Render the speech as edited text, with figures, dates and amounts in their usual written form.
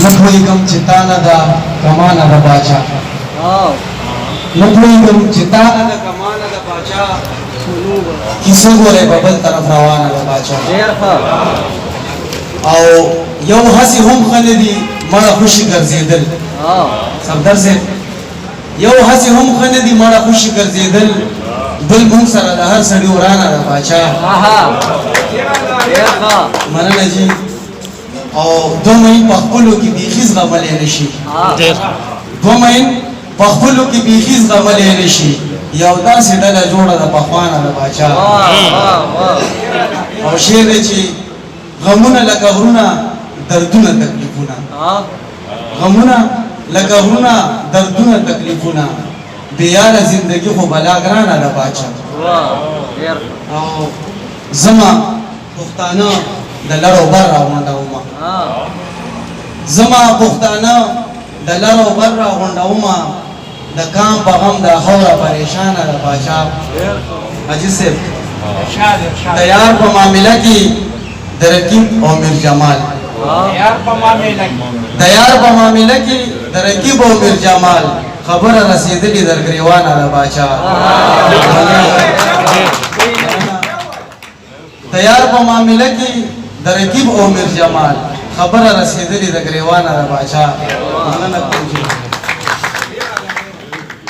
نپوهیږم چې تا نه ده کمانه د باچا نپوهیږم چې تا نه ده کمانه د باچا کیسه ګورې په بل طرف روانه د باچا او یو هسې هم ښه نه دي مړه خوشي ګرځېدل صفدر صاحب یو هسې هم ښه نه دي مړه خوشي ګرځېدل بل مونږ سره د هر سړي ورانه د باچا مننه جي او دو مین په خپلو کې بیخي زغملی نه شي دو مین په خپلو کې بیخي زغملی نه شي یو داسې ډله جوړه ده پخوانه د باچا او شعر دی چې غمونه لکه غرونه دردونه تکلیفونه غمونه لکه غرونه دردونه تکلیفونه بیاره زندگی خو بلا ګرانه د باچا او زما پښتانه د لرو بر راغونډومه زما پښتانه د لرو بر راغونډومه د کام په غم د خوره پریشانه د باچا حاجي صاحب د یار په معامله کې د رقیب او میر جمال د یار په معامله کې د رقیب او میر جمال خبره رسېدلې در ګریوانه د باچا د یار په معامله کې د رقیب او میر جمال خبره رسېدلې د ګریوانه د باچا مننه کوم